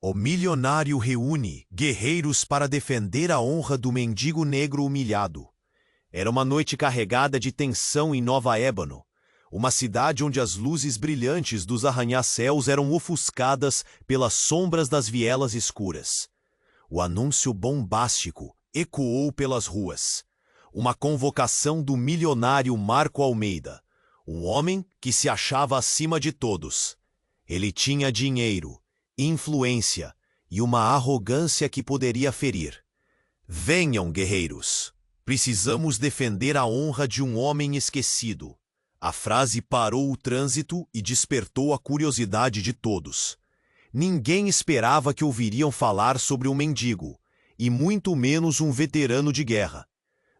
O milionário reúne guerreiros para defender a honra do mendigo negro humilhado. Era uma noite carregada de tensão em Nova Ébano, uma cidade onde as luzes brilhantes dos arranha-céus eram ofuscadas pelas sombras das vielas escuras. O anúncio bombástico ecoou pelas ruas. Uma convocação do milionário Marco Almeida, um homem que se achava acima de todos. Ele tinha dinheiro, influência e uma arrogância que poderia ferir. Venham, guerreiros! Precisamos defender a honra de um homem esquecido. A frase parou o trânsito e despertou a curiosidade de todos. Ninguém esperava que ouviriam falar sobre um mendigo, e muito menos um veterano de guerra.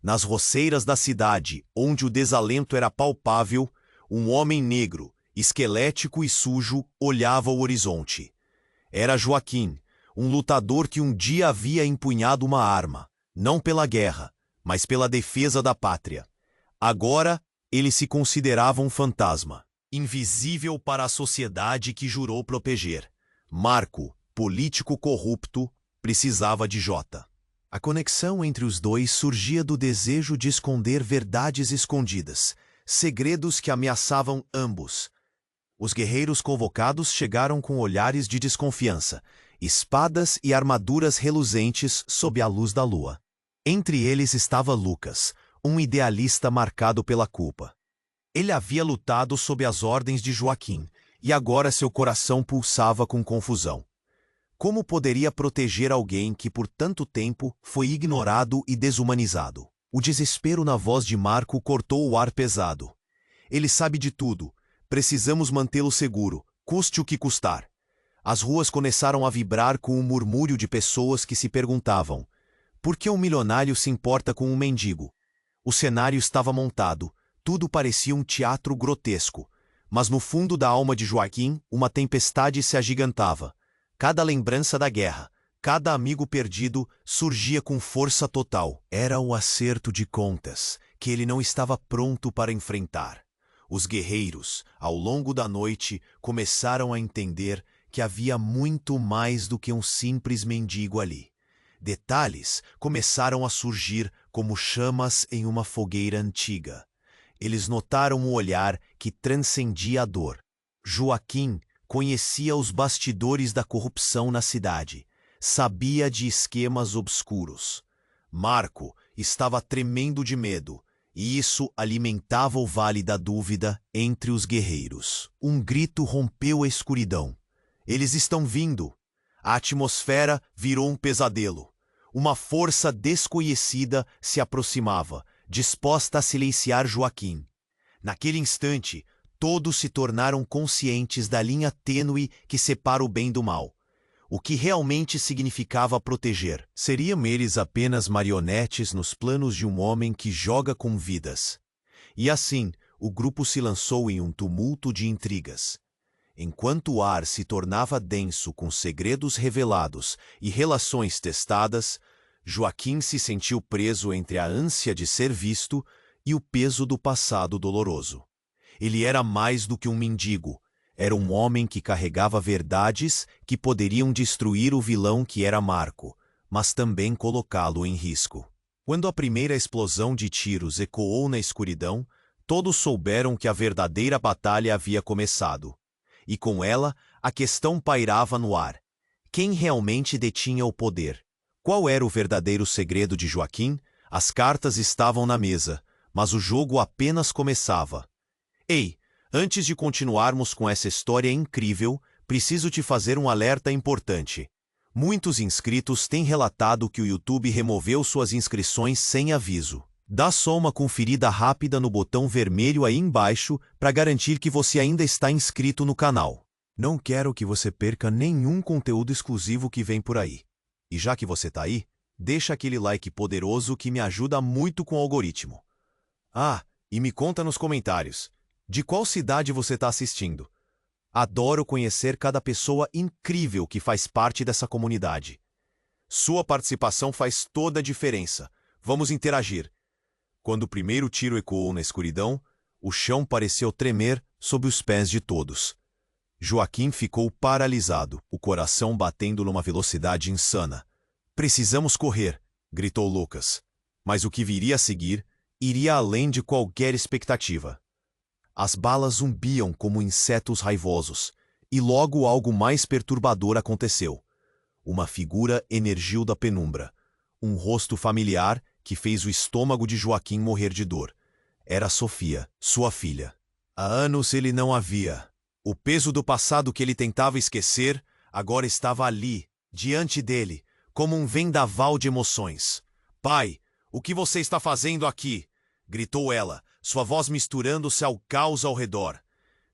Nas roceiras da cidade, onde o desalento era palpável, um homem negro, esquelético e sujo, olhava o horizonte. Era Joaquim, um lutador que um dia havia empunhado uma arma, não pela guerra, mas pela defesa da pátria. Agora, ele se considerava um fantasma, invisível para a sociedade que jurou proteger. Marco, político corrupto, precisava de Jota. A conexão entre os dois surgia do desejo de esconder verdades escondidas, segredos que ameaçavam ambos. Os guerreiros convocados chegaram com olhares de desconfiança, espadas e armaduras reluzentes sob a luz da lua. Entre eles estava Lucas, um idealista marcado pela culpa. Ele havia lutado sob as ordens de Joaquim, e agora seu coração pulsava com confusão. Como poderia proteger alguém que por tanto tempo foi ignorado e desumanizado? O desespero na voz de Marco cortou o ar pesado. Ele sabe de tudo. Precisamos mantê-lo seguro, custe o que custar. As ruas começaram a vibrar com um murmúrio de pessoas que se perguntavam: por que um milionário se importa com um mendigo? O cenário estava montado, tudo parecia um teatro grotesco, mas no fundo da alma de Joaquim uma tempestade se agigantava. Cada lembrança da guerra, cada amigo perdido surgia com força total. Era um acerto de contas que ele não estava pronto para enfrentar. Os guerreiros, ao longo da noite, começaram a entender que havia muito mais do que um simples mendigo ali. Detalhes começaram a surgir como chamas em uma fogueira antiga. Eles notaram um olhar que transcendia a dor. Joaquim conhecia os bastidores da corrupção na cidade, sabia de esquemas obscuros. Marco estava tremendo de medo, e isso alimentava o vale da dúvida entre os guerreiros. Um grito rompeu a escuridão. Eles estão vindo! A atmosfera virou um pesadelo. Uma força desconhecida se aproximava, disposta a silenciar Joaquim. Naquele instante, todos se tornaram conscientes da linha tênue que separa o bem do mal. O que realmente significava proteger? Seriam eles apenas marionetes nos planos de um homem que joga com vidas? E assim, o grupo se lançou em um tumulto de intrigas. Enquanto o ar se tornava denso com segredos revelados e relações testadas, Joaquim se sentiu preso entre a ânsia de ser visto e o peso do passado doloroso. Ele era mais do que um mendigo. Era um homem que carregava verdades que poderiam destruir o vilão que era Marco, mas também colocá-lo em risco. Quando a primeira explosão de tiros ecoou na escuridão, todos souberam que a verdadeira batalha havia começado. E com ela, a questão pairava no ar. Quem realmente detinha o poder? Qual era o verdadeiro segredo de Joaquim? As cartas estavam na mesa, mas o jogo apenas começava. Ei! Antes de continuarmos com essa história incrível, preciso te fazer um alerta importante. Muitos inscritos têm relatado que o YouTube removeu suas inscrições sem aviso. Dá só uma conferida rápida no botão vermelho aí embaixo para garantir que você ainda está inscrito no canal. Não quero que você perca nenhum conteúdo exclusivo que vem por aí. E já que você está aí, deixa aquele like poderoso que me ajuda muito com o algoritmo. Ah, e me conta nos comentários. De qual cidade você está assistindo? Adoro conhecer cada pessoa incrível que faz parte dessa comunidade. Sua participação faz toda a diferença. Vamos interagir. Quando o primeiro tiro ecoou na escuridão, o chão pareceu tremer sob os pés de todos. Joaquim ficou paralisado, o coração batendo numa velocidade insana. Precisamos correr, gritou Lucas. Mas o que viria a seguir iria além de qualquer expectativa. As balas zumbiam como insetos raivosos, e logo algo mais perturbador aconteceu. Uma figura emergiu da penumbra. Um rosto familiar que fez o estômago de Joaquim morrer de dor. Era Sofia, sua filha. Há anos ele não a via. O peso do passado que ele tentava esquecer agora estava ali, diante dele, como um vendaval de emoções. "Pai, o que você está fazendo aqui?" gritou ela, sua voz misturando-se ao caos ao redor.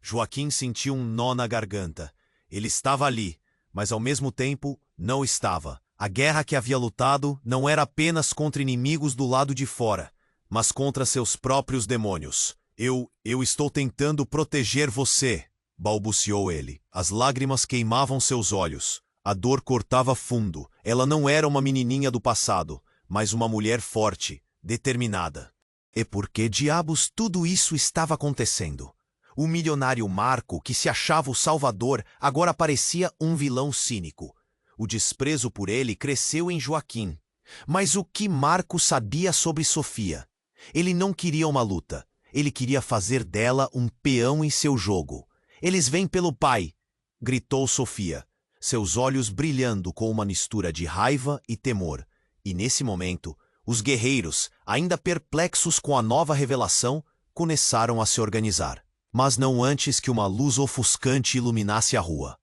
Joaquim sentiu um nó na garganta. Ele estava ali, mas ao mesmo tempo não estava. A guerra que havia lutado não era apenas contra inimigos do lado de fora, mas contra seus próprios demônios. Eu estou tentando proteger você", balbuciou ele. As lágrimas queimavam seus olhos. A dor cortava fundo. Ela não era uma menininha do passado, mas uma mulher forte, determinada. E por que diabos tudo isso estava acontecendo? O milionário Marco, que se achava o salvador, agora parecia um vilão cínico. O desprezo por ele cresceu em Joaquim. Mas o que Marco sabia sobre Sofia? Ele não queria uma luta. Ele queria fazer dela um peão em seu jogo. "Eles vêm pelo pai", gritou Sofia, seus olhos brilhando com uma mistura de raiva e temor. E nesse momento, os guerreiros, ainda perplexos com a nova revelação, começaram a se organizar. Mas não antes que uma luz ofuscante iluminasse a rua.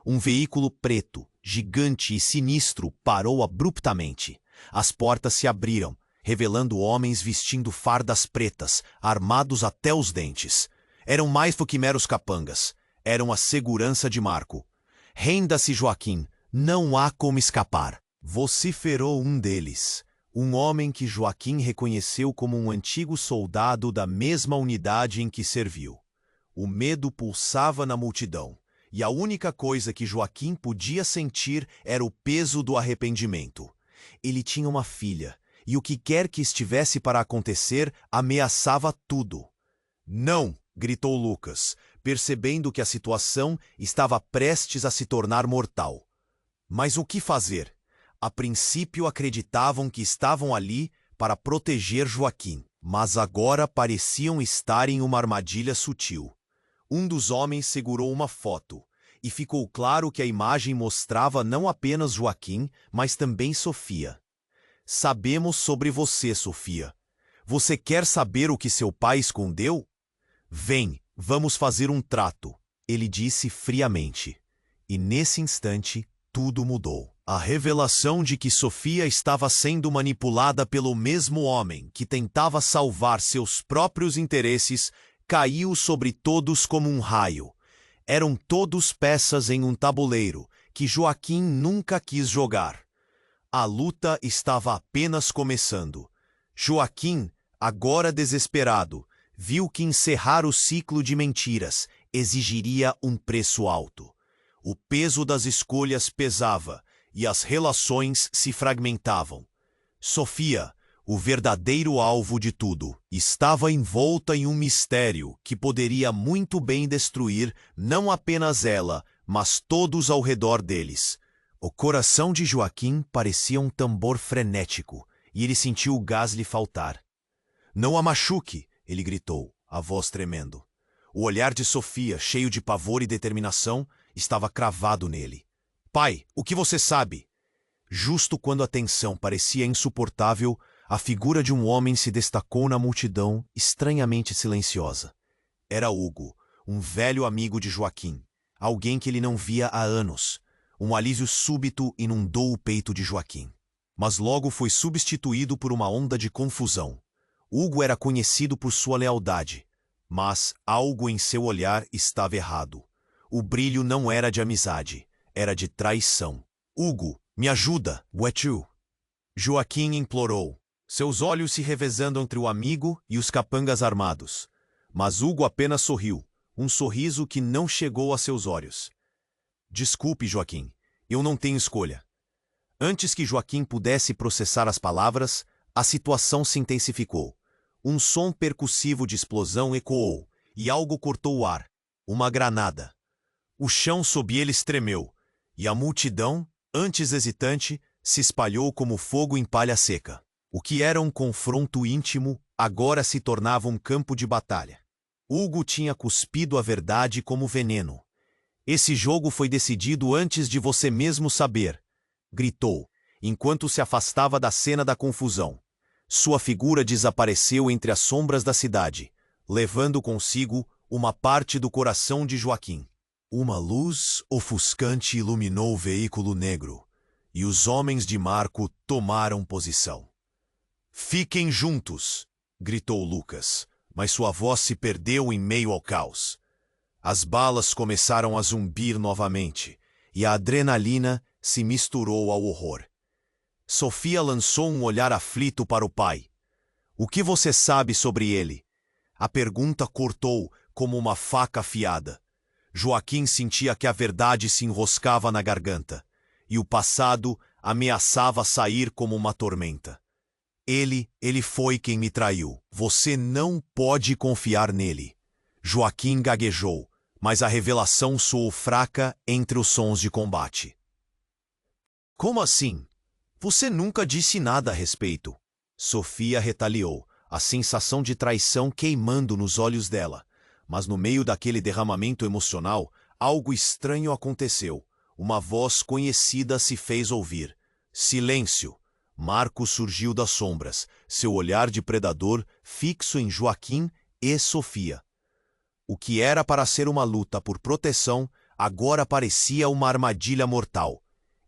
Um veículo preto, gigante e sinistro parou abruptamente. As portas se abriram, revelando homens vestindo fardas pretas, armados até os dentes. Eram mais do que meros capangas. Eram a segurança de Marco. "Renda-se, Joaquim. Não há como escapar", vociferou um deles. Um homem que Joaquim reconheceu como um antigo soldado da mesma unidade em que serviu. O medo pulsava na multidão, e a única coisa que Joaquim podia sentir era o peso do arrependimento. Ele tinha uma filha, e o que quer que estivesse para acontecer ameaçava tudo. "Não!" gritou Lucas, percebendo que a situação estava prestes a se tornar mortal. Mas o que fazer? A princípio acreditavam que estavam ali para proteger Joaquim, mas agora pareciam estar em uma armadilha sutil. Um dos homens segurou uma foto, e ficou claro que a imagem mostrava não apenas Joaquim, mas também Sofia. "Sabemos sobre você, Sofia. Você quer saber o que seu pai escondeu? Vem, vamos fazer um trato", ele disse friamente. E nesse instante, tudo mudou. A revelação de que Sofia estava sendo manipulada pelo mesmo homem que tentava salvar seus próprios interesses caiu sobre todos como um raio. Eram todos peças em um tabuleiro que Joaquim nunca quis jogar. A luta estava apenas começando. Joaquim, agora desesperado, viu que encerrar o ciclo de mentiras exigiria um preço alto. O peso das escolhas pesava e as relações se fragmentavam. Sofia, o verdadeiro alvo de tudo, estava envolta em um mistério que poderia muito bem destruir não apenas ela, mas todos ao redor deles. O coração de Joaquim parecia um tambor frenético, e ele sentiu o gás lhe faltar. "Não a machuque!" ele gritou, a voz tremendo. O olhar de Sofia, cheio de pavor e determinação, estava cravado nele. "Pai, o que você sabe?" Justo quando a tensão parecia insuportável, a figura de um homem se destacou na multidão, estranhamente silenciosa. Era Hugo, um velho amigo de Joaquim, alguém que ele não via há anos. Um alívio súbito inundou o peito de Joaquim. Mas logo foi substituído por uma onda de confusão. Hugo era conhecido por sua lealdade, mas algo em seu olhar estava errado. O brilho não era de amizade, era de traição. "Hugo, me ajuda, Wetu!" Joaquim implorou, seus olhos se revezando entre o amigo e os capangas armados. Mas Hugo apenas sorriu, um sorriso que não chegou a seus olhos. "Desculpe, Joaquim, eu não tenho escolha." Antes que Joaquim pudesse processar as palavras, a situação se intensificou. Um som percussivo de explosão ecoou, e algo cortou o ar. Uma granada. O chão sob eles tremeu, e a multidão, antes hesitante, se espalhou como fogo em palha seca. O que era um confronto íntimo, agora se tornava um campo de batalha. Hugo tinha cuspido a verdade como veneno. Esse jogo foi decidido antes de você mesmo saber, gritou, enquanto se afastava da cena da confusão. Sua figura desapareceu entre as sombras da cidade, levando consigo uma parte do coração de Joaquim. Uma luz ofuscante iluminou o veículo negro, e os homens de Marco tomaram posição. "Fiquem juntos!" gritou Lucas, mas sua voz se perdeu em meio ao caos. As balas começaram a zumbir novamente, e a adrenalina se misturou ao horror. Sofia lançou um olhar aflito para o pai. "O que você sabe sobre ele?" A pergunta cortou como uma faca afiada. Joaquim sentia que a verdade se enroscava na garganta, e o passado ameaçava sair como uma tormenta. Ele foi quem me traiu. Você não pode confiar nele." Joaquim gaguejou, mas a revelação soou fraca entre os sons de combate. "Como assim? Você nunca disse nada a respeito." Sofia retaliou, a sensação de traição queimando nos olhos dela. Mas no meio daquele derramamento emocional, algo estranho aconteceu. Uma voz conhecida se fez ouvir. "Silêncio!" Marco surgiu das sombras, seu olhar de predador fixo em Joaquim e Sofia. O que era para ser uma luta por proteção, agora parecia uma armadilha mortal.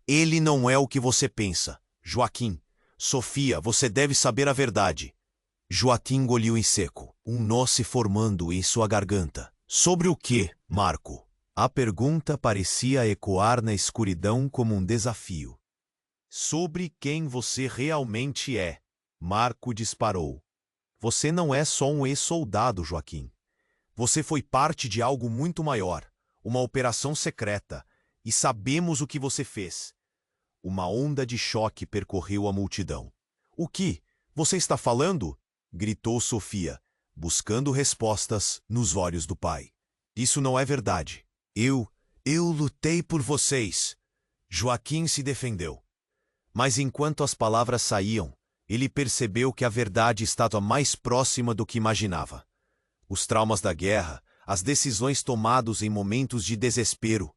"Ele não é o que você pensa, Joaquim. Sofia, você deve saber a verdade." Joaquim engoliu em seco, um nó se formando em sua garganta. "Sobre o quê, Marco?" A pergunta parecia ecoar na escuridão como um desafio. "Sobre quem você realmente é." Marco disparou. "Você não é só um ex-soldado, Joaquim. Você foi parte de algo muito maior, uma operação secreta, e sabemos o que você fez." Uma onda de choque percorreu a multidão. "O que? Você está falando?" gritou Sofia, buscando respostas nos olhos do pai. "Isso não é verdade. Eu lutei por vocês." Joaquim se defendeu. Mas enquanto as palavras saíam, ele percebeu que a verdade estava mais próxima do que imaginava. Os traumas da guerra, as decisões tomadas em momentos de desespero,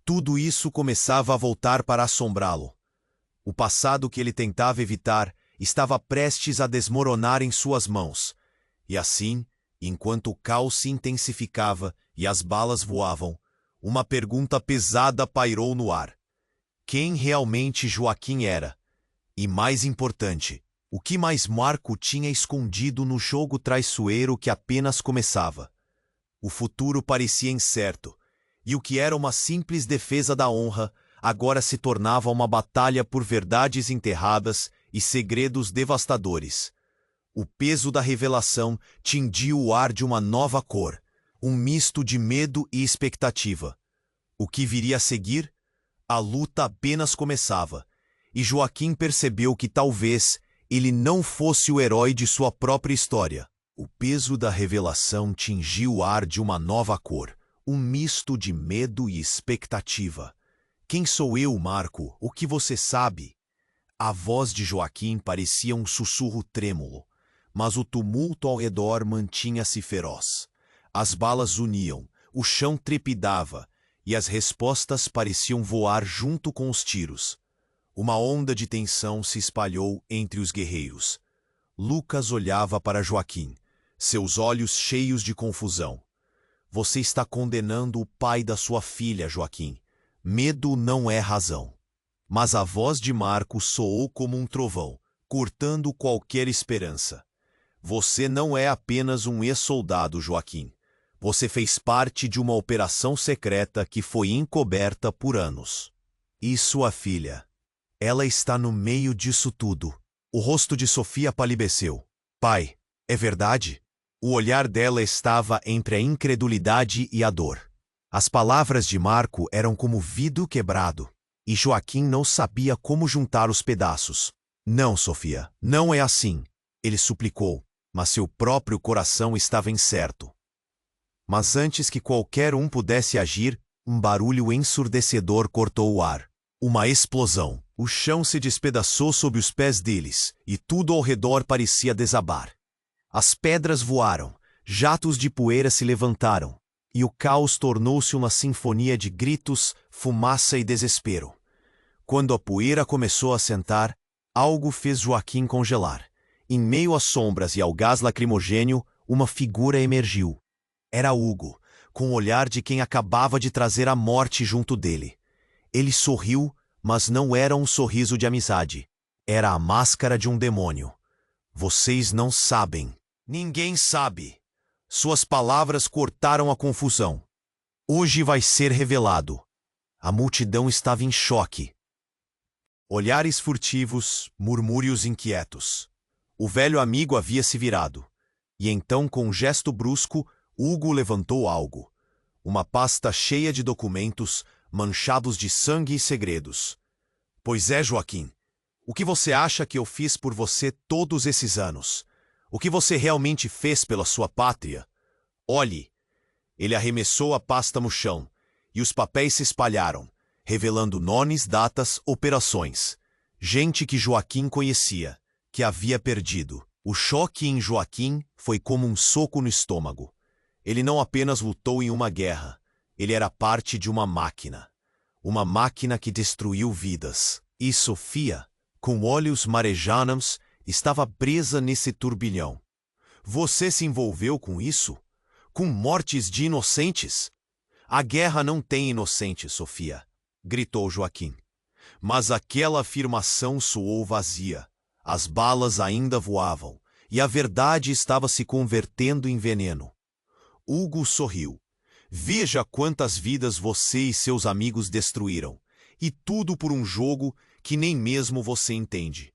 tudo isso começava a voltar para assombrá-lo. O passado que ele tentava evitar estava prestes a desmoronar em suas mãos. E assim, enquanto o caos se intensificava e as balas voavam, uma pergunta pesada pairou no ar. Quem realmente Joaquim era? E mais importante, o que mais Marco tinha escondido no jogo traiçoeiro que apenas começava? O futuro parecia incerto, e o que era uma simples defesa da honra agora se tornava uma batalha por verdades enterradas e segredos devastadores. O peso da revelação tingiu o ar de uma nova cor, um misto de medo e expectativa. O que viria a seguir? A luta apenas começava, e Joaquim percebeu que talvez ele não fosse o herói de sua própria história. O peso da revelação tingiu o ar de uma nova cor, um misto de medo e expectativa. "Quem sou eu, Marco? O que você sabe?" A voz de Joaquim parecia um sussurro trêmulo, mas o tumulto ao redor mantinha-se feroz. As balas uniam, o chão trepidava, e as respostas pareciam voar junto com os tiros. Uma onda de tensão se espalhou entre os guerreiros. Lucas olhava para Joaquim, seus olhos cheios de confusão. "Você está condenando o pai da sua filha, Joaquim. Medo não é razão." Mas a voz de Marco soou como um trovão, cortando qualquer esperança. "Você não é apenas um ex-soldado, Joaquim. Você fez parte de uma operação secreta que foi encoberta por anos. E sua filha? Ela está no meio disso tudo." O rosto de Sofia palideceu. "Pai, é verdade?" O olhar dela estava entre a incredulidade e a dor. As palavras de Marco eram como vidro quebrado, e Joaquim não sabia como juntar os pedaços. "Não, Sofia, não é assim," ele suplicou, mas seu próprio coração estava incerto. Mas antes que qualquer um pudesse agir, um barulho ensurdecedor cortou o ar. Uma explosão. O chão se despedaçou sob os pés deles, e tudo ao redor parecia desabar. As pedras voaram, jatos de poeira se levantaram, e o caos tornou-se uma sinfonia de gritos, fumaça e desespero. Quando a poeira começou a assentar, algo fez Joaquim congelar. Em meio às sombras e ao gás lacrimogênio, uma figura emergiu. Era Hugo, com o olhar de quem acabava de trazer a morte junto dele. Ele sorriu, mas não era um sorriso de amizade. Era a máscara de um demônio. Vocês não sabem. Ninguém sabe. Suas palavras cortaram a confusão. Hoje vai ser revelado. A multidão estava em choque. Olhares furtivos, murmúrios inquietos. O velho amigo havia se virado. E então, com um gesto brusco, Hugo levantou algo. Uma pasta cheia de documentos, manchados de sangue e segredos. Pois é, Joaquim. O que você acha que eu fiz por você todos esses anos? O que você realmente fez pela sua pátria? Olhe. Ele arremessou a pasta no chão, e os papéis se espalharam, revelando nomes, datas, operações. Gente que Joaquim conhecia, que havia perdido. O choque em Joaquim foi como um soco no estômago. Ele não apenas lutou em uma guerra, ele era parte de uma máquina. Uma máquina que destruiu vidas. E Sofia, com olhos marejados, estava presa nesse turbilhão. Você se envolveu com isso? Com mortes de inocentes? A guerra não tem inocentes, Sofia, gritou Joaquim. Mas aquela afirmação soou vazia. As balas ainda voavam, e a verdade estava se convertendo em veneno. Hugo sorriu. Veja quantas vidas você e seus amigos destruíram, e tudo por um jogo que nem mesmo você entende.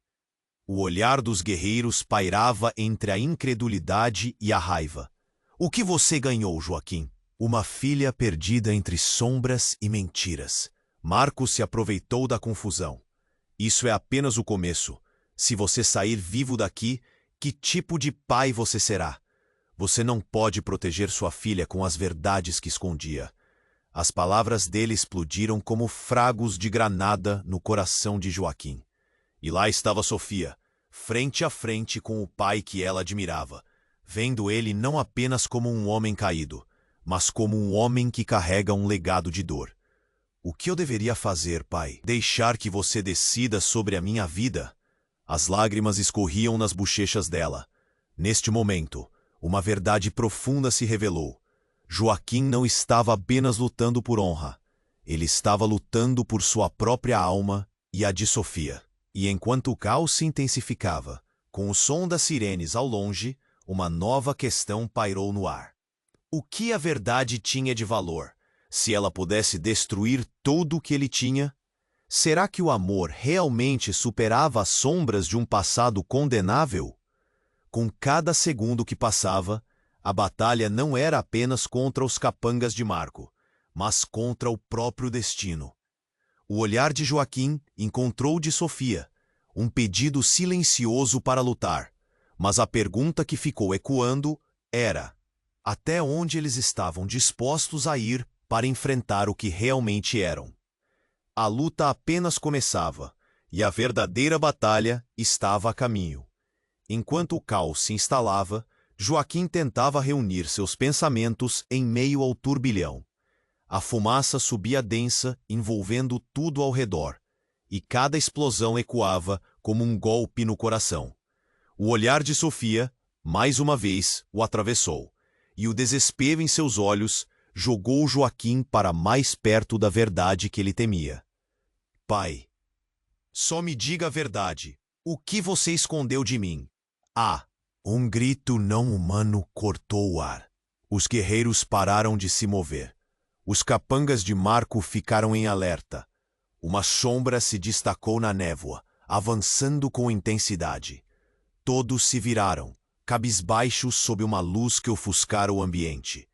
O olhar dos guerreiros pairava entre a incredulidade e a raiva. O que você ganhou, Joaquim? Uma filha perdida entre sombras e mentiras. Marco se aproveitou da confusão. Isso é apenas o começo. Se você sair vivo daqui, que tipo de pai você será? Você não pode proteger sua filha com as verdades que escondia. As palavras dele explodiram como fragos de granada no coração de Joaquim. E lá estava Sofia, frente a frente com o pai que ela admirava, vendo ele não apenas como um homem caído, mas como um homem que carrega um legado de dor. O que eu deveria fazer, pai? Deixar que você decida sobre a minha vida? As lágrimas escorriam nas bochechas dela. Neste momento, uma verdade profunda se revelou. Joaquim não estava apenas lutando por honra. Ele estava lutando por sua própria alma e a de Sofia. E enquanto o caos se intensificava, com o som das sirenes ao longe, uma nova questão pairou no ar. O que a verdade tinha de valor, se ela pudesse destruir tudo o que ele tinha? Será que o amor realmente superava as sombras de um passado condenável? Com cada segundo que passava, a batalha não era apenas contra os capangas de Marco, mas contra o próprio destino. O olhar de Joaquim encontrou de Sofia, um pedido silencioso para lutar, mas a pergunta que ficou ecoando era: até onde eles estavam dispostos a ir para enfrentar o que realmente eram? A luta apenas começava, e a verdadeira batalha estava a caminho. Enquanto o caos se instalava, Joaquim tentava reunir seus pensamentos em meio ao turbilhão. A fumaça subia densa, envolvendo tudo ao redor, e cada explosão ecoava como um golpe no coração. O olhar de Sofia, mais uma vez, o atravessou, e o desespero em seus olhos jogou Joaquim para mais perto da verdade que ele temia. Pai, só me diga a verdade. O que você escondeu de mim? Ah! Um grito não humano cortou o ar. Os guerreiros pararam de se mover. Os capangas de Marco ficaram em alerta. Uma sombra se destacou na névoa, avançando com intensidade. Todos se viraram, cabisbaixos sob uma luz que ofuscara o ambiente.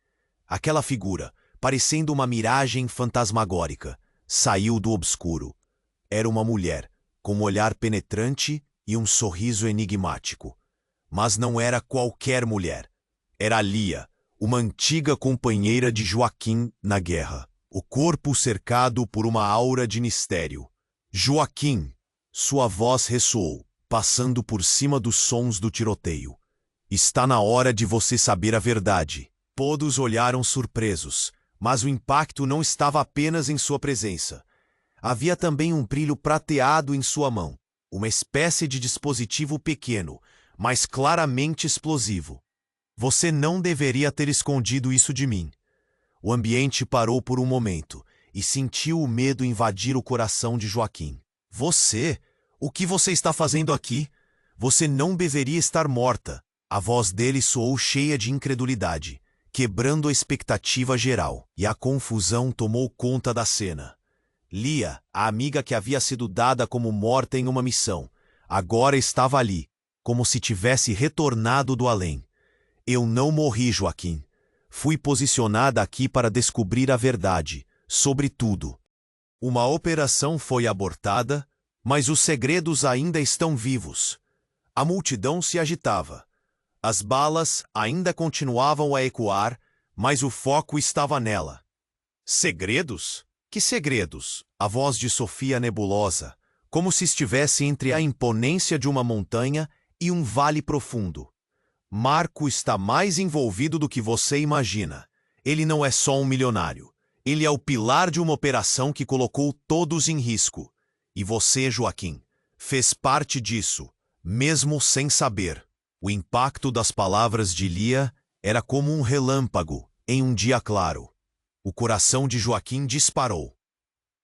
Aquela figura, parecendo uma miragem fantasmagórica, saiu do obscuro. Era uma mulher, com um olhar penetrante e um sorriso enigmático. Mas não era qualquer mulher. Era Lia, uma antiga companheira de Joaquim na guerra. o corpo cercado por uma aura de mistério. Joaquim, sua voz ressoou, passando por cima dos sons do tiroteio. Está na hora de você saber a verdade. Todos olharam surpresos, mas o impacto não estava apenas em sua presença. Havia também um brilho prateado em sua mão, uma espécie de dispositivo pequeno, mas claramente explosivo. Você não deveria ter escondido isso de mim. O ambiente parou por um momento e sentiu o medo invadir o coração de Joaquim. Você? O que você está fazendo aqui? Você não deveria estar morta. A voz dele soou cheia de incredulidade, quebrando a expectativa geral, e a confusão tomou conta da cena. Lia, a amiga que havia sido dada como morta em uma missão, agora estava ali, como se tivesse retornado do além. Eu não morri, Joaquim. Fui posicionada aqui para descobrir a verdade, sobre tudo. Uma operação foi abortada, mas os segredos ainda estão vivos. A multidão se agitava. As balas ainda continuavam a ecoar, mas o foco estava nela. Segredos? Que segredos? A voz de Sofia nebulosa, como se estivesse entre a imponência de uma montanha e um vale profundo. Marco está mais envolvido do que você imagina. Ele não é só um milionário. Ele é o pilar de uma operação que colocou todos em risco. E você, Joaquim, fez parte disso, mesmo sem saber. O impacto das palavras de Lia era como um relâmpago em um dia claro. O coração de Joaquim disparou.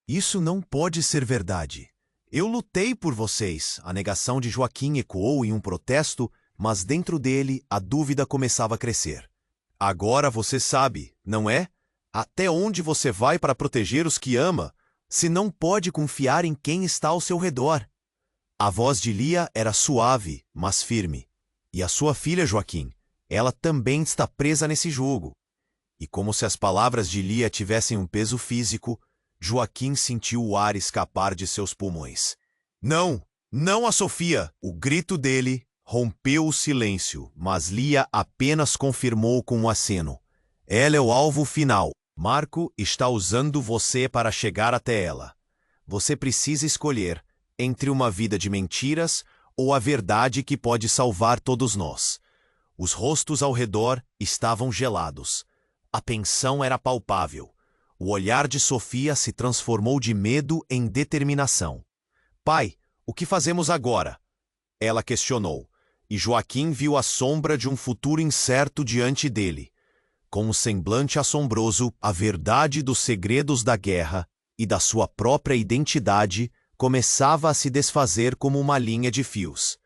Isso não pode ser verdade. Eu lutei por vocês. A negação de Joaquim ecoou em um protesto, mas dentro dele a dúvida começava a crescer. Agora você sabe, não é? Até onde você vai para proteger os que ama, se não pode confiar em quem está ao seu redor? A voz de Lia era suave, mas firme. E a sua filha, Joaquim, ela também está presa nesse jogo. E como se as palavras de Lia tivessem um peso físico, Joaquim sentiu o ar escapar de seus pulmões. Não! Não a Sofia! O grito dele rompeu o silêncio, mas Lia apenas confirmou com um aceno. Ela é o alvo final. Marco está usando você para chegar até ela. Você precisa escolher entre uma vida de mentiras ou a verdade que pode salvar todos nós. Os rostos ao redor estavam gelados. A tensão era palpável. O olhar de Sofia se transformou de medo em determinação. Pai, o que fazemos agora? Ela questionou, e Joaquim viu a sombra de um futuro incerto diante dele. Com um semblante assombroso, a verdade dos segredos da guerra e da sua própria identidade começava a se desfazer como uma linha de fios.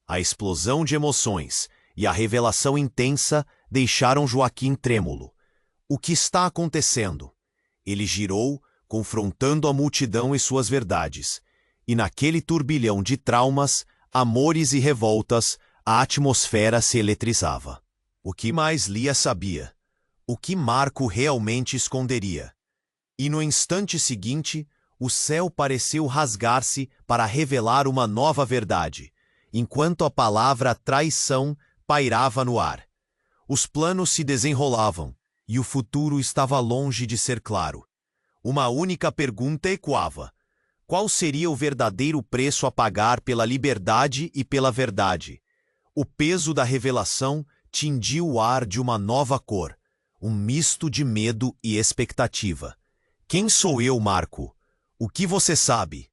A explosão de emoções e a revelação intensa deixaram Joaquim trêmulo. O que está acontecendo? Ele girou, confrontando a multidão e suas verdades. E naquele turbilhão de traumas, amores e revoltas, a atmosfera se eletrizava. O que mais Lia sabia? O que Marco realmente esconderia? E no instante seguinte, o céu pareceu rasgar-se para revelar uma nova verdade, enquanto a palavra traição pairava no ar. Os planos se desenrolavam, e o futuro estava longe de ser claro. Uma única pergunta ecoava: qual seria o verdadeiro preço a pagar pela liberdade e pela verdade? O peso da revelação tingiu o ar de uma nova cor, um misto de medo e expectativa. Quem sou eu, Marco? O que você sabe?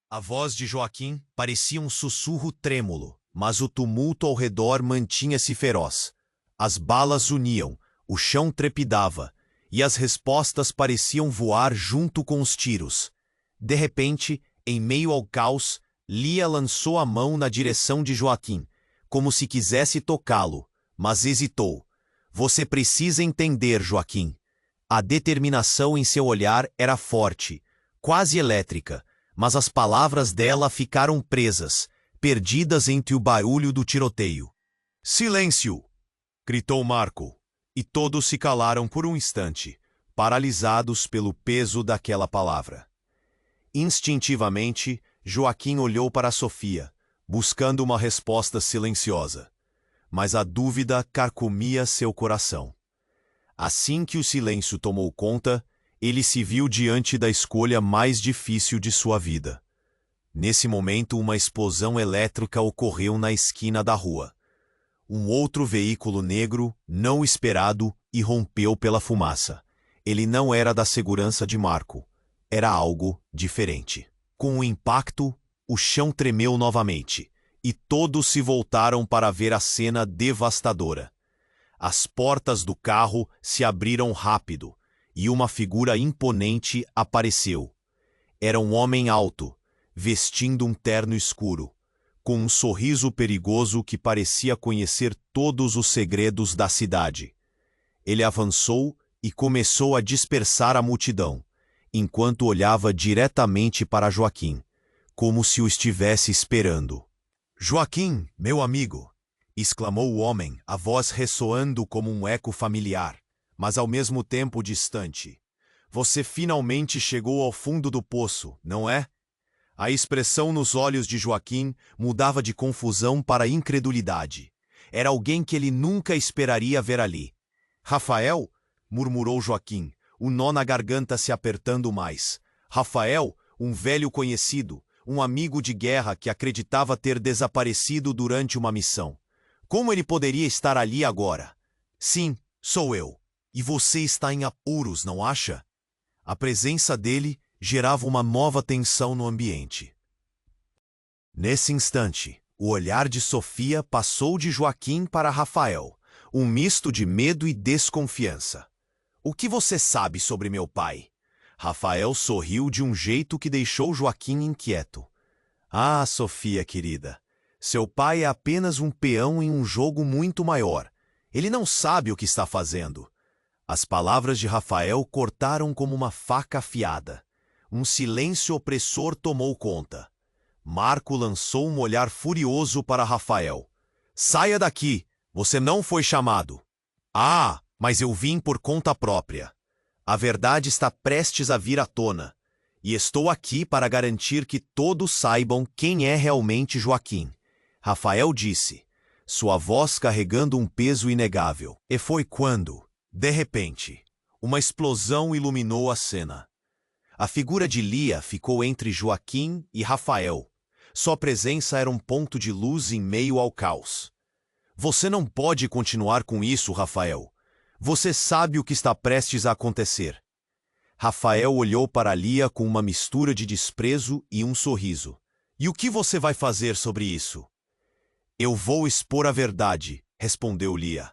A voz de Joaquim parecia um sussurro trêmulo, mas o tumulto ao redor mantinha-se feroz. As balas uniam, o chão trepidava, e as respostas pareciam voar junto com os tiros. De repente, em meio ao caos, Lia lançou a mão na direção de Joaquim, como se quisesse tocá-lo, mas hesitou. Você precisa entender, Joaquim. A determinação em seu olhar era forte, quase elétrica, mas as palavras dela ficaram presas, perdidas entre o barulho do tiroteio. Silêncio! Gritou Marco, e todos se calaram por um instante, paralisados pelo peso daquela palavra. Instintivamente, Joaquim olhou para Sofia, buscando uma resposta silenciosa. Mas a dúvida carcomia seu coração. Assim que o silêncio tomou conta, Ele se viu diante da escolha mais difícil de sua vida. Nesse momento, uma explosão elétrica ocorreu na esquina da rua. Um outro veículo negro, não esperado, irrompeu pela fumaça. Ele não era da segurança de Marco. Era algo diferente. Com o impacto, o chão tremeu novamente, e todos se voltaram para ver a cena devastadora. As portas do carro se abriram rápido, e uma figura imponente apareceu. Era um homem alto, vestindo um terno escuro, com um sorriso perigoso que parecia conhecer todos os segredos da cidade. Ele avançou e começou a dispersar a multidão, enquanto olhava diretamente para Joaquim, como se o estivesse esperando. "Joaquim, meu amigo!" exclamou o homem, a voz ressoando como um eco familiar, mas ao mesmo tempo distante. "Você finalmente chegou ao fundo do poço, não é?" A expressão nos olhos de Joaquim mudava de confusão para incredulidade. Era alguém que ele nunca esperaria ver ali. "Rafael?" murmurou Joaquim, o nó na garganta se apertando mais. Rafael, um velho conhecido, um amigo de guerra que acreditava ter desaparecido durante uma missão. Como ele poderia estar ali agora? "Sim, sou eu. E você está em apuros, não acha?" A presença dele gerava uma nova tensão no ambiente. Nesse instante, o olhar de Sofia passou de Joaquim para Rafael, um misto de medo e desconfiança. "O que você sabe sobre meu pai?" Rafael sorriu de um jeito que deixou Joaquim inquieto. "Ah, Sofia querida, seu pai é apenas um peão em um jogo muito maior. Ele não sabe o que está fazendo." As palavras de Rafael cortaram como uma faca afiada. Um silêncio opressor tomou conta. Marco lançou um olhar furioso para Rafael. "Saia daqui! Você não foi chamado." "Ah, mas eu vim por conta própria. A verdade está prestes a vir à tona. E estou aqui para garantir que todos saibam quem é realmente Joaquim." Rafael disse, sua voz carregando um peso inegável. E foi quando, de repente, uma explosão iluminou a cena. A figura de Lia ficou entre Joaquim e Rafael. Sua presença era um ponto de luz em meio ao caos. "Você não pode continuar com isso, Rafael. Você sabe o que está prestes a acontecer." Rafael olhou para Lia com uma mistura de desprezo e um sorriso. "E o que você vai fazer sobre isso?" "Eu vou expor a verdade", respondeu Lia,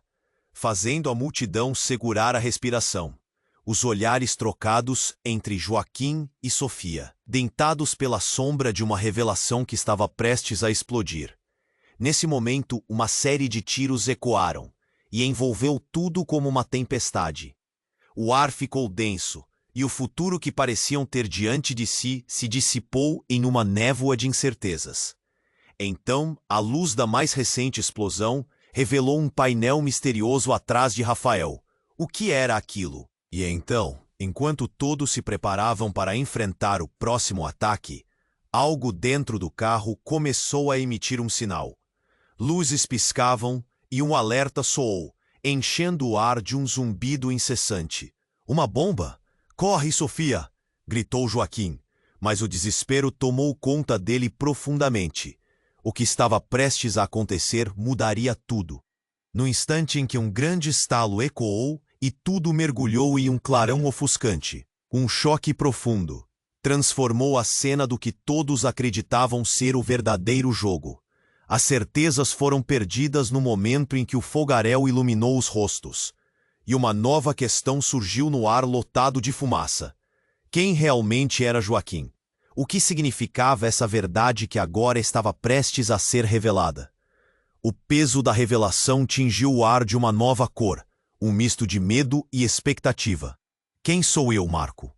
fazendo a multidão segurar a respiração. Os olhares trocados entre Joaquim e Sofia, dentados pela sombra de uma revelação que estava prestes a explodir. Nesse momento, uma série de tiros ecoaram, e envolveu tudo como uma tempestade. O ar ficou denso, e o futuro que pareciam ter diante de si se dissipou em uma névoa de incertezas. Então, a luz da mais recente explosão revelou um painel misterioso atrás de Rafael. O que era aquilo? E então, enquanto todos se preparavam para enfrentar o próximo ataque, algo dentro do carro começou a emitir um sinal. Luzes piscavam e um alerta soou, enchendo o ar de um zumbido incessante. "Uma bomba? Corre, Sofia!" gritou Joaquim, mas o desespero tomou conta dele profundamente. O que estava prestes a acontecer mudaria tudo. No instante em que um grande estalo ecoou e tudo mergulhou em um clarão ofuscante, um choque profundo transformou a cena do que todos acreditavam ser o verdadeiro jogo. As certezas foram perdidas no momento em que o fogaréu iluminou os rostos, e uma nova questão surgiu no ar lotado de fumaça. Quem realmente era Joaquim? O que significava essa verdade que agora estava prestes a ser revelada? O peso da revelação tingiu o ar de uma nova cor, um misto de medo e expectativa. "Quem sou eu, Marco?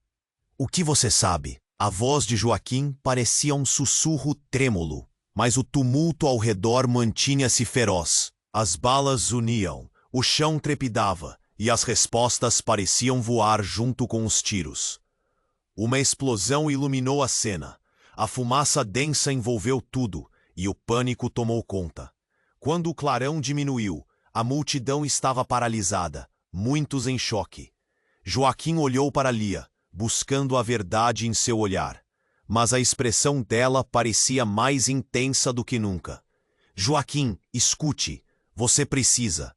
O que você sabe?" A voz de Joaquim parecia um sussurro trêmulo, mas o tumulto ao redor mantinha-se feroz. As balas zuniam, o chão trepidava, e as respostas pareciam voar junto com os tiros. Uma explosão iluminou a cena. A fumaça densa envolveu tudo, e o pânico tomou conta. Quando o clarão diminuiu, a multidão estava paralisada, muitos em choque. Joaquim olhou para Lia, buscando a verdade em seu olhar, mas a expressão dela parecia mais intensa do que nunca. Joaquim, escute, você precisa.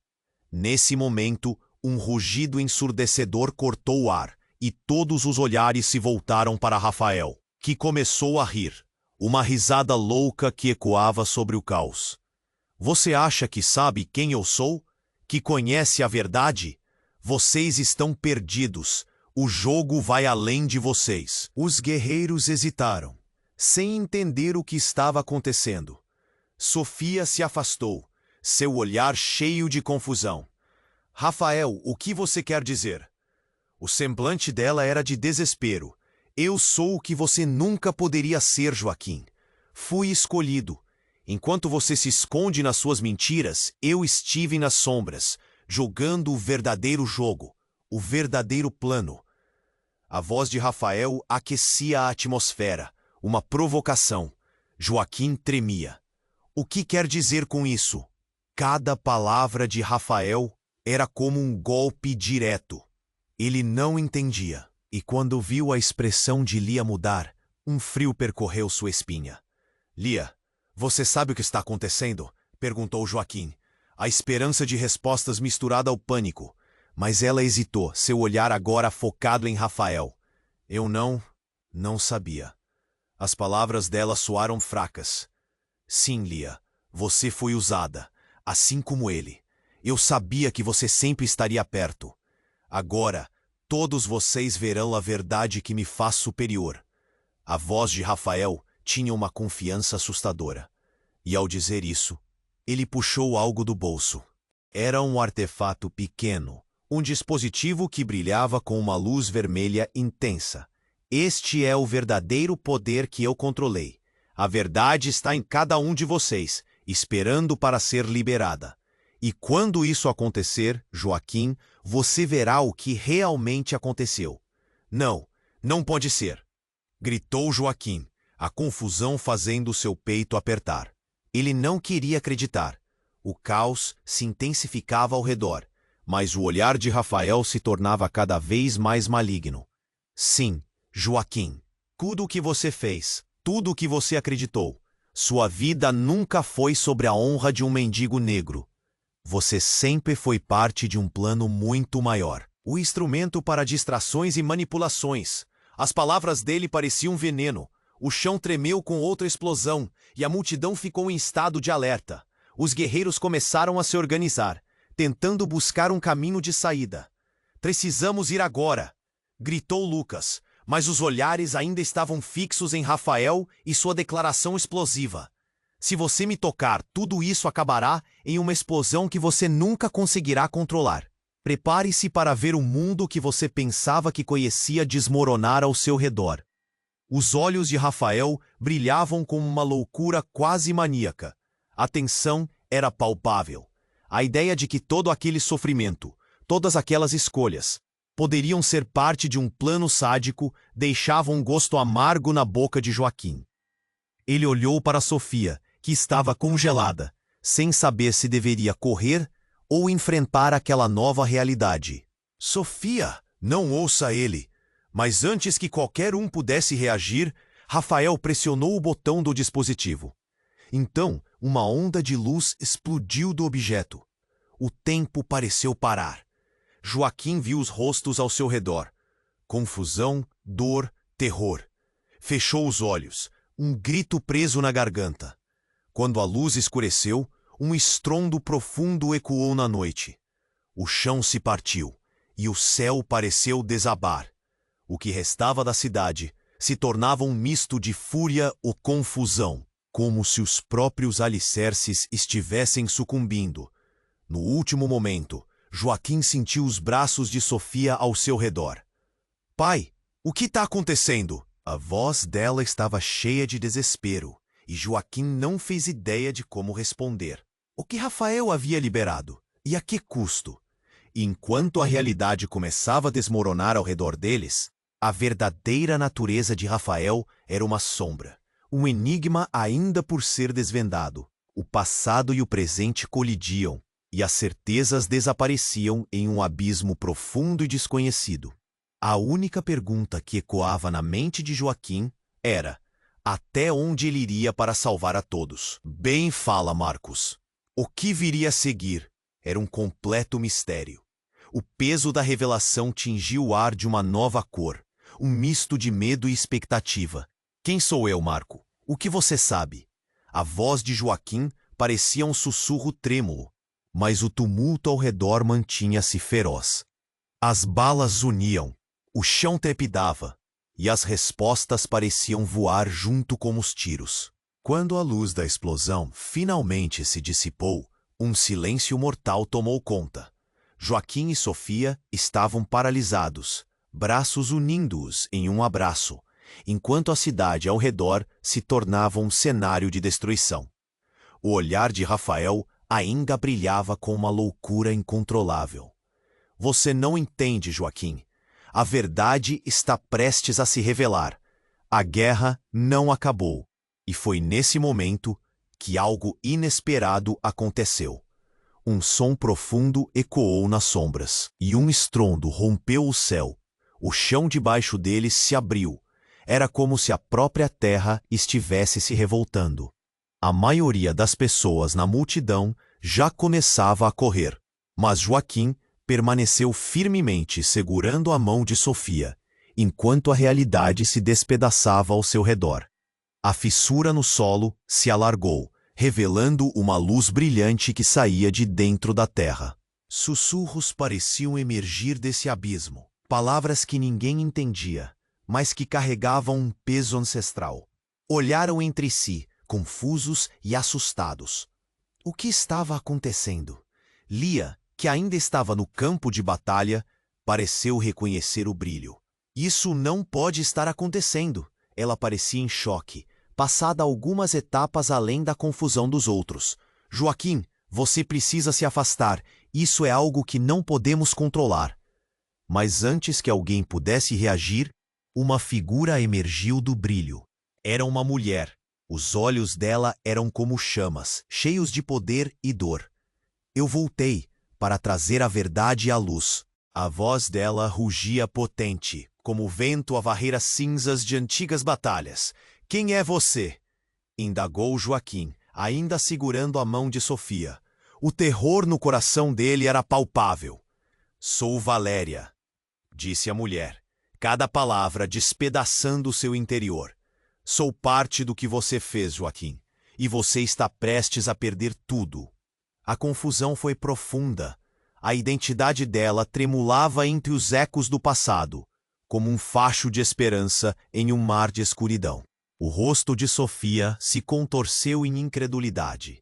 Nesse momento, um rugido ensurdecedor cortou o ar, e todos os olhares se voltaram para Rafael, que começou a rir, uma risada louca que ecoava sobre o caos. Você acha que sabe quem eu sou? Que conhece a verdade? Vocês estão perdidos. O jogo vai além de vocês. Os guerreiros hesitaram, sem entender o que estava acontecendo. Sofia se afastou, seu olhar cheio de confusão. Rafael, o que você quer dizer? O semblante dela era de desespero. Eu sou o que você nunca poderia ser, Joaquim. Fui escolhido. Enquanto você se esconde nas suas mentiras, eu estive nas sombras, jogando o verdadeiro jogo, o verdadeiro plano. A voz de Rafael aquecia a atmosfera, uma provocação. Joaquim tremia. O que quer dizer com isso? Cada palavra de Rafael era como um golpe direto. Ele não entendia, e quando viu a expressão de Lia mudar, um frio percorreu sua espinha. Lia, você sabe o que está acontecendo? Perguntou Joaquim, a esperança de respostas misturada ao pânico. Mas ela hesitou, seu olhar agora focado em Rafael. Eu não sabia. As palavras dela soaram fracas. Sim, Lia, você foi usada, assim como ele. Eu sabia que você sempre estaria perto. Agora, todos vocês verão a verdade que me faz superior. A voz de Rafael tinha uma confiança assustadora. E ao dizer isso, ele puxou algo do bolso. Era um artefato pequeno, um dispositivo que brilhava com uma luz vermelha intensa. Este é o verdadeiro poder que eu controlei. A verdade está em cada um de vocês, esperando para ser liberada. E quando isso acontecer, Joaquim, você verá o que realmente aconteceu. Não pode ser! Gritou Joaquim, a confusão fazendo seu peito apertar. Ele não queria acreditar. O caos se intensificava ao redor, mas o olhar de Rafael se tornava cada vez mais maligno. Sim, Joaquim, tudo o que você fez, tudo o que você acreditou, sua vida nunca foi sobre a honra de um mendigo negro. Você sempre foi parte de um plano muito maior. O instrumento para distrações e manipulações. As palavras dele pareciam veneno. O chão tremeu com outra explosão, e a multidão ficou em estado de alerta. Os guerreiros começaram a se organizar, tentando buscar um caminho de saída. Precisamos ir agora! Gritou Lucas, mas os olhares ainda estavam fixos em Rafael e sua declaração explosiva. Se você me tocar, tudo isso acabará em uma explosão que você nunca conseguirá controlar. Prepare-se para ver o mundo que você pensava que conhecia desmoronar ao seu redor. Os olhos de Rafael brilhavam com uma loucura quase maníaca. A tensão era palpável. A ideia de que todo aquele sofrimento, todas aquelas escolhas, poderiam ser parte de um plano sádico deixava um gosto amargo na boca de Joaquim. Ele olhou para Sofia, que estava congelada, sem saber se deveria correr ou enfrentar aquela nova realidade. Sofia, não ouça ele! Mas antes que qualquer um pudesse reagir, Rafael pressionou o botão do dispositivo. Então, uma onda de luz explodiu do objeto. O tempo pareceu parar. Joaquim viu os rostos ao seu redor. Confusão, dor, terror. Fechou os olhos, um grito preso na garganta. Quando a luz escureceu, um estrondo profundo ecoou na noite. O chão se partiu, e o céu pareceu desabar. O que restava da cidade se tornava um misto de fúria ou confusão, como se os próprios alicerces estivessem sucumbindo. No último momento, Joaquim sentiu os braços de Sofia ao seu redor. Pai, o que está acontecendo? A voz dela estava cheia de desespero, e Joaquim não fez ideia de como responder. O que Rafael havia liberado? E a que custo? E enquanto a realidade começava a desmoronar ao redor deles, a verdadeira natureza de Rafael era uma sombra, um enigma ainda por ser desvendado. O passado e o presente colidiam, e as certezas desapareciam em um abismo profundo e desconhecido. A única pergunta que ecoava na mente de Joaquim era: até onde ele iria para salvar a todos? Bem fala, Marcos. O que viria a seguir era um completo mistério. O peso da revelação tingiu o ar de uma nova cor, um misto de medo e expectativa. Quem sou eu, Marco? O que você sabe? A voz de Joaquim parecia um sussurro trêmulo, mas o tumulto ao redor mantinha-se feroz. As balas zuniam, o chão trepidava, e as respostas pareciam voar junto com os tiros. Quando a luz da explosão finalmente se dissipou, um silêncio mortal tomou conta. Joaquim e Sofia estavam paralisados, braços unindo-os em um abraço, enquanto a cidade ao redor se tornava um cenário de destruição. O olhar de Rafael ainda brilhava com uma loucura incontrolável. Você não entende, Joaquim. A verdade está prestes a se revelar. A guerra não acabou. E foi nesse momento que algo inesperado aconteceu. Um som profundo ecoou nas sombras, e um estrondo rompeu o céu. O chão debaixo deles se abriu. Era como se a própria terra estivesse se revoltando. A maioria das pessoas na multidão já começava a correr, mas Joaquim permaneceu firmemente segurando a mão de Sofia, enquanto a realidade se despedaçava ao seu redor. A fissura no solo se alargou, revelando uma luz brilhante que saía de dentro da terra. Sussurros pareciam emergir desse abismo, palavras que ninguém entendia, mas que carregavam um peso ancestral. Olharam entre si, confusos e assustados. O que estava acontecendo? Lia, que ainda estava no campo de batalha, pareceu reconhecer o brilho. Isso não pode estar acontecendo. Ela parecia em choque, passada algumas etapas além da confusão dos outros. Joaquim, você precisa se afastar. Isso é algo que não podemos controlar. Mas antes que alguém pudesse reagir, uma figura emergiu do brilho. Era uma mulher. Os olhos dela eram como chamas, cheios de poder e dor. Eu voltei para trazer a verdade à luz. A voz dela rugia potente, como o vento a varrer as cinzas de antigas batalhas. Quem é você? Indagou Joaquim, ainda segurando a mão de Sofia. O terror no coração dele era palpável. Sou Valéria, disse a mulher, cada palavra despedaçando seu interior. Sou parte do que você fez, Joaquim, e você está prestes a perder tudo. A confusão foi profunda. A identidade dela tremulava entre os ecos do passado, como um facho de esperança em um mar de escuridão. O rosto de Sofia se contorceu em incredulidade.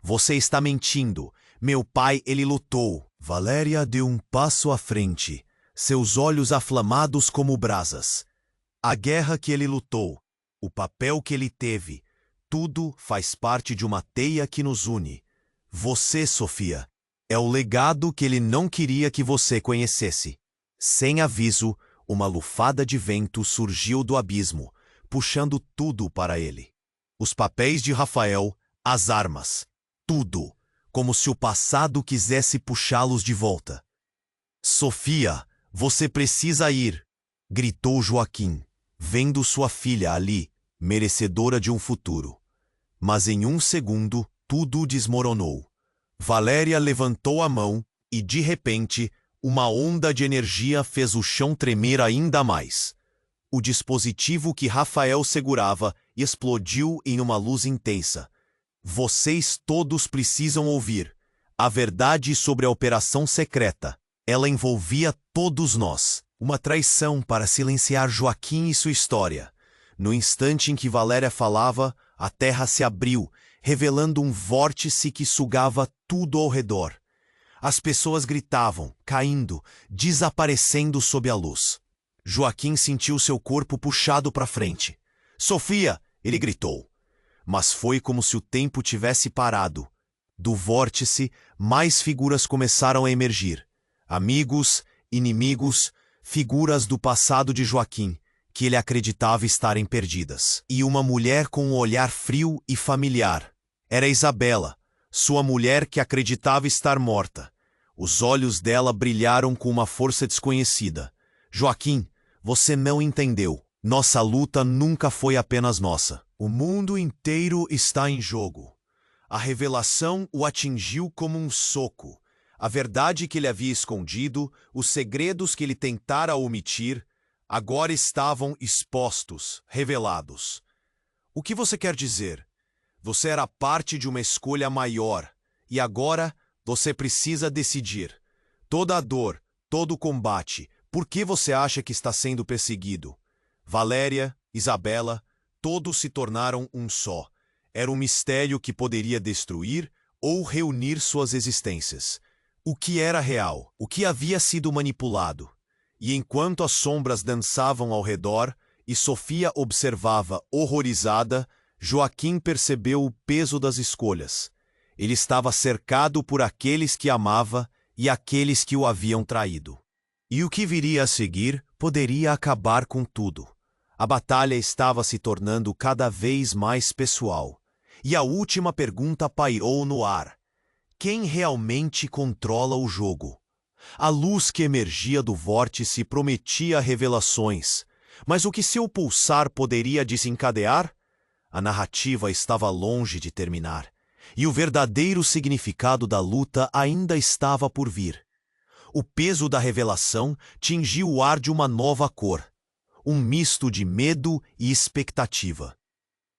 Você está mentindo. Meu pai, ele lutou. Valéria deu um passo à frente, seus olhos aflamados como brasas. A guerra que ele lutou, o papel que ele teve, tudo faz parte de uma teia que nos une. Você, Sofia, é o legado que ele não queria que você conhecesse. Sem aviso, uma lufada de vento surgiu do abismo, puxando tudo para ele. Os papéis de Rafael, as armas, tudo, como se o passado quisesse puxá-los de volta. Sofia, você precisa ir, gritou Joaquim, vendo sua filha ali, merecedora de um futuro. Mas em um segundo, tudo desmoronou. Valéria levantou a mão e, de repente, uma onda de energia fez o chão tremer ainda mais. O dispositivo que Rafael segurava explodiu em uma luz intensa. Vocês todos precisam ouvir. A verdade sobre a operação secreta. Ela envolvia todos nós. Uma traição para silenciar Joaquim e sua história. No instante em que Valéria falava, a terra se abriu, revelando um vórtice que sugava tudo ao redor. As pessoas gritavam, caindo, desaparecendo sob a luz. Joaquim sentiu seu corpo puxado para frente. Sofia! Ele gritou. Mas foi como se o tempo tivesse parado. Do vórtice, mais figuras começaram a emergir. Amigos, inimigos, figuras do passado de Joaquim, que ele acreditava estarem perdidas. E uma mulher com um olhar frio e familiar. Era Isabela, sua mulher que acreditava estar morta. Os olhos dela brilharam com uma força desconhecida. Joaquim, você não entendeu. Nossa luta nunca foi apenas nossa. O mundo inteiro está em jogo. A revelação o atingiu como um soco. A verdade que ele havia escondido, os segredos que ele tentara omitir, agora estavam expostos, revelados. O que você quer dizer? Você era parte de uma escolha maior, e agora você precisa decidir. Toda a dor, todo o combate, por que você acha que está sendo perseguido? Valéria, Isabela, todos se tornaram um só. Era um mistério que poderia destruir ou reunir suas existências. O que era real? O que havia sido manipulado? E enquanto as sombras dançavam ao redor e Sofia observava horrorizada, Joaquim percebeu o peso das escolhas. Ele estava cercado por aqueles que amava e aqueles que o haviam traído. E o que viria a seguir poderia acabar com tudo. A batalha estava se tornando cada vez mais pessoal. E a última pergunta pairou no ar. Quem realmente controla o jogo? A luz que emergia do vórtice prometia revelações, mas o que seu pulsar poderia desencadear? A narrativa estava longe de terminar, e o verdadeiro significado da luta ainda estava por vir. O peso da revelação tingiu o ar de uma nova cor, um misto de medo e expectativa.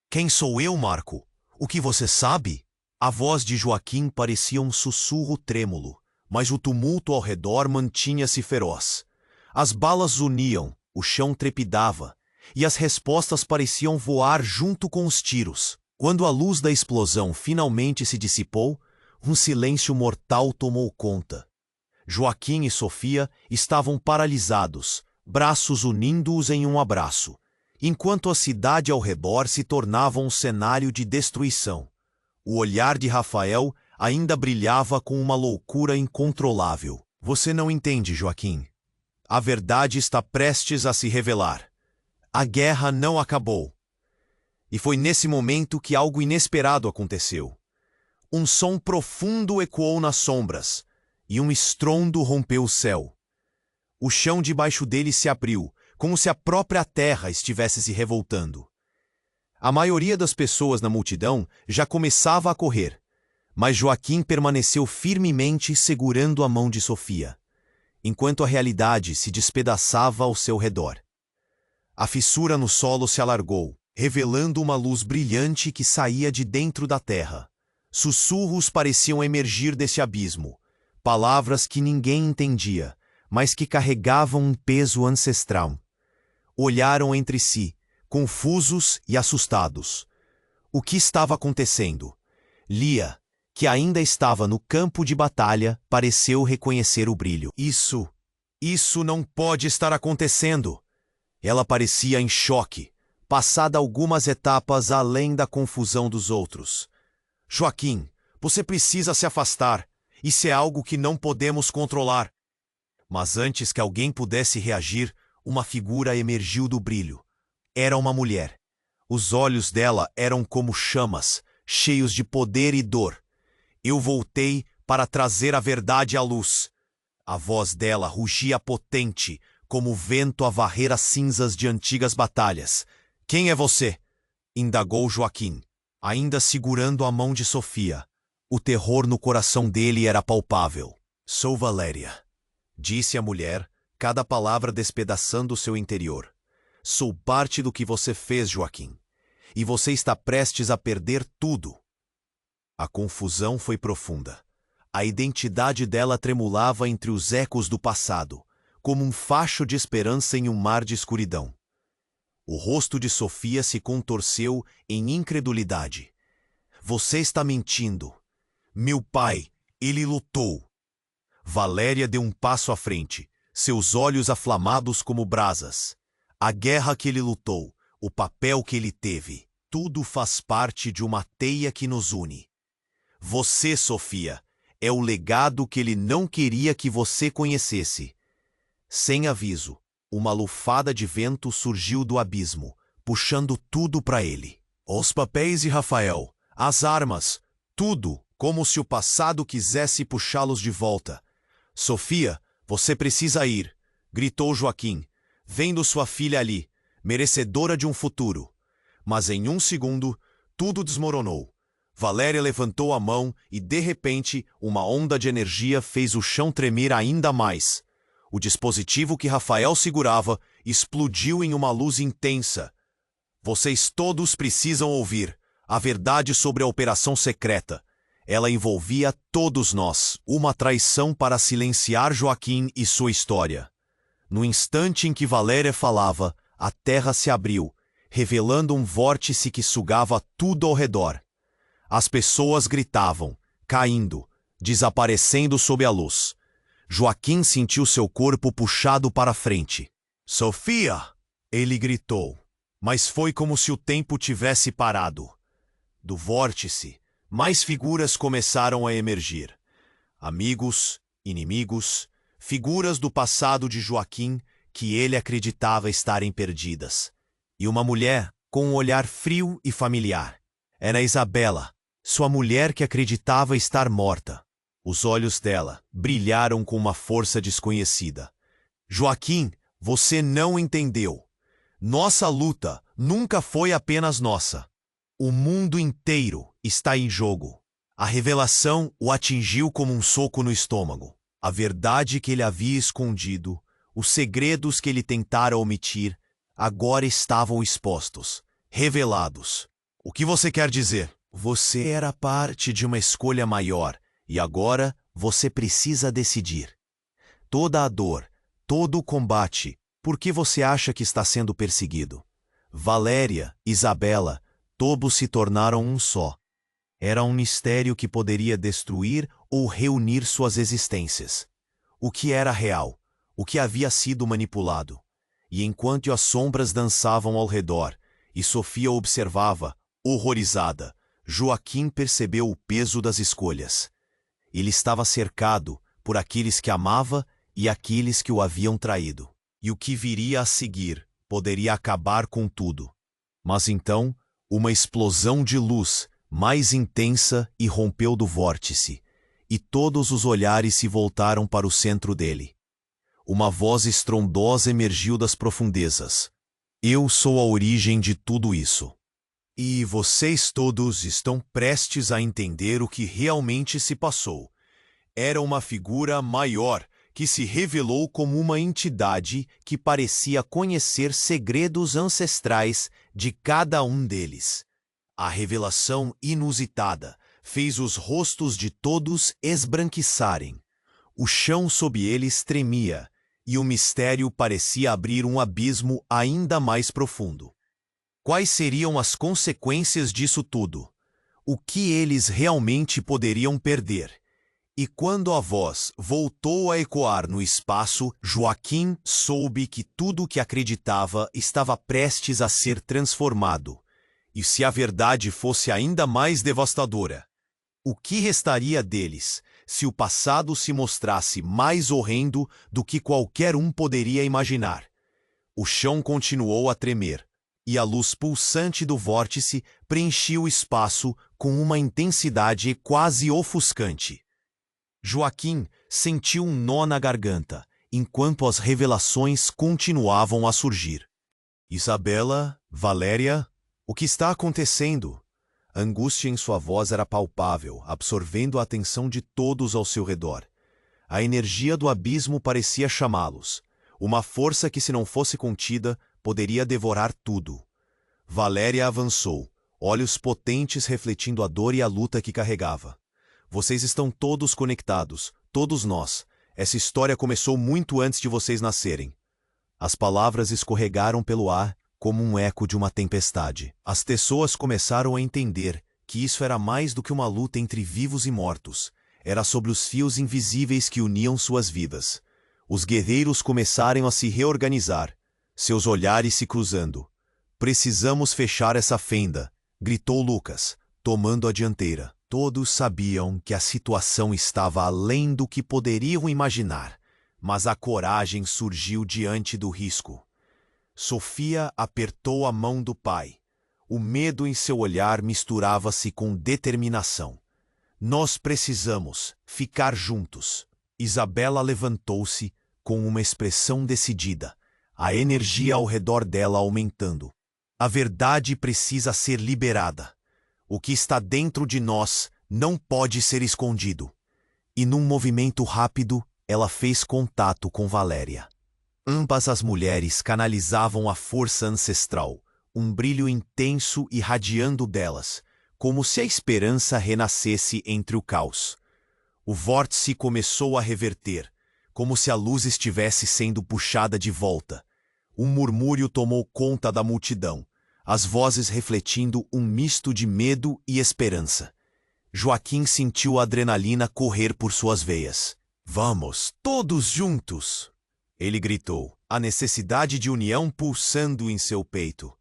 Quem sou eu, Marco? O que você sabe? A voz de Joaquim parecia um sussurro trêmulo, mas o tumulto ao redor mantinha-se feroz. As balas zuniam, o chão trepidava, e as respostas pareciam voar junto com os tiros. Quando a luz da explosão finalmente se dissipou, um silêncio mortal tomou conta. Joaquim e Sofia estavam paralisados, braços unindo-os em um abraço, enquanto a cidade ao redor se tornava um cenário de destruição. O olhar de Rafael ainda brilhava com uma loucura incontrolável. Você não entende, Joaquim. A verdade está prestes a se revelar. A guerra não acabou. E foi nesse momento que algo inesperado aconteceu. Um som profundo ecoou nas sombras, e um estrondo rompeu o céu. O chão debaixo dele se abriu, como se a própria terra estivesse se revoltando. A maioria das pessoas na multidão já começava a correr, mas Joaquim permaneceu firmemente segurando a mão de Sofia, enquanto a realidade se despedaçava ao seu redor. A fissura no solo se alargou, revelando uma luz brilhante que saía de dentro da terra. Sussurros pareciam emergir desse abismo, palavras que ninguém entendia, mas que carregavam um peso ancestral. Olharam entre si, confusos e assustados. O que estava acontecendo? Lia, que ainda estava no campo de batalha, pareceu reconhecer o brilho. Isso não pode estar acontecendo! Ela parecia em choque, passada algumas etapas além da confusão dos outros. Joaquim, você precisa se afastar. Isso é algo que não podemos controlar. Mas antes que alguém pudesse reagir, uma figura emergiu do brilho. Era uma mulher. Os olhos dela eram como chamas, cheios de poder e dor. Eu voltei para trazer a verdade à luz. A voz dela rugia potente, como o vento a varrer as cinzas de antigas batalhas. Quem é você? Indagou Joaquim, ainda segurando a mão de Sofia. O terror no coração dele era palpável. Sou Valéria, disse a mulher, cada palavra despedaçando seu interior. Sou parte do que você fez, Joaquim, e você está prestes a perder tudo. A confusão foi profunda. A identidade dela tremulava entre os ecos do passado, como um facho de esperança em um mar de escuridão. O rosto de Sofia se contorceu em incredulidade. Você está mentindo. Meu pai, ele lutou. Valéria deu um passo à frente, seus olhos aflamados como brasas. A guerra que ele lutou, o papel que ele teve, tudo faz parte de uma teia que nos une. Você, Sofia, é o legado que ele não queria que você conhecesse. Sem aviso, uma lufada de vento surgiu do abismo, puxando tudo para ele. Os papéis de Rafael, as armas, tudo, como se o passado quisesse puxá-los de volta. Sofia, você precisa ir, gritou Joaquim, vendo sua filha ali, merecedora de um futuro. Mas em um segundo, tudo desmoronou. Valéria levantou a mão e, de repente, uma onda de energia fez o chão tremer ainda mais. O dispositivo que Rafael segurava explodiu em uma luz intensa. Vocês todos precisam ouvir a verdade sobre a operação secreta. Ela envolvia todos nós, uma traição para silenciar Joaquim e sua história. No instante em que Valéria falava, a terra se abriu, revelando um vórtice que sugava tudo ao redor. As pessoas gritavam, caindo, desaparecendo sob a luz. Joaquim sentiu seu corpo puxado para frente. "Sofia!" ele gritou, mas foi como se o tempo tivesse parado. Do vórtice, mais figuras começaram a emergir. Amigos, inimigos, figuras do passado de Joaquim que ele acreditava estarem perdidas. E uma mulher com um olhar frio e familiar. Era Isabela, sua mulher que acreditava estar morta. Os olhos dela brilharam com uma força desconhecida. "Joaquim, você não entendeu. Nossa luta nunca foi apenas nossa. O mundo inteiro está em jogo." A revelação o atingiu como um soco no estômago. A verdade que ele havia escondido, os segredos que ele tentara omitir, agora estavam expostos, revelados. "O que você quer dizer?" "Você era parte de uma escolha maior, e agora você precisa decidir. Toda a dor, todo o combate, por que você acha que está sendo perseguido? Valéria, Isabela, todos se tornaram um só. Era um mistério que poderia destruir ou reunir suas existências. O que era real? O que havia sido manipulado? E enquanto as sombras dançavam ao redor, e Sofia observava, horrorizada, Joaquim percebeu o peso das escolhas. Ele estava cercado por aqueles que amava e aqueles que o haviam traído. E o que viria a seguir poderia acabar com tudo. Mas então, uma explosão de luz mais intensa irrompeu do vórtice, e todos os olhares se voltaram para o centro dele. Uma voz estrondosa emergiu das profundezas. "Eu sou a origem de tudo isso. E vocês todos estão prestes a entender o que realmente se passou. Era uma figura maior que se revelou como uma entidade que parecia conhecer segredos ancestrais de cada um deles. A revelação inusitada fez os rostos de todos esbranquiçarem. O chão sob eles tremia, e o mistério parecia abrir um abismo ainda mais profundo. Quais seriam as consequências disso tudo? O que eles realmente poderiam perder? E quando a voz voltou a ecoar no espaço, Joaquim soube que tudo o que acreditava estava prestes a ser transformado. E se a verdade fosse ainda mais devastadora? O que restaria deles se o passado se mostrasse mais horrendo do que qualquer um poderia imaginar? O chão continuou a tremer, e a luz pulsante do vórtice preenchia o espaço com uma intensidade quase ofuscante. Joaquim sentiu um nó na garganta, enquanto as revelações continuavam a surgir. "Isabela, Valéria, o que está acontecendo?" A angústia em sua voz era palpável, absorvendo a atenção de todos ao seu redor. A energia do abismo parecia chamá-los. Uma força que, se não fosse contida, poderia devorar tudo. Valéria avançou, olhos potentes refletindo a dor e a luta que carregava. "Vocês estão todos conectados, todos nós. Essa história começou muito antes de vocês nascerem." As palavras escorregaram pelo ar como um eco de uma tempestade. As pessoas começaram a entender que isso era mais do que uma luta entre vivos e mortos. Era sobre os fios invisíveis que uniam suas vidas. Os guerreiros começaram a se reorganizar, seus olhares se cruzando. "Precisamos fechar essa fenda", gritou Lucas, tomando a dianteira. Todos sabiam que a situação estava além do que poderiam imaginar, mas a coragem surgiu diante do risco. Sofia apertou a mão do pai. O medo em seu olhar misturava-se com determinação. "Nós precisamos ficar juntos." Isabela levantou-se, com uma expressão decidida, a energia ao redor dela aumentando. A verdade precisa ser liberada. O que está dentro de nós não pode ser escondido. E num movimento rápido, ela fez contato com Valéria. Ambas as mulheres canalizavam a força ancestral, um brilho intenso irradiando delas, como se a esperança renascesse entre o caos. O vórtice começou a reverter, como se a luz estivesse sendo puxada de volta. Um murmúrio tomou conta da multidão, as vozes refletindo um misto de medo e esperança. Joaquim sentiu a adrenalina correr por suas veias. "Vamos, todos juntos!" ele gritou, a necessidade de união pulsando em seu peito.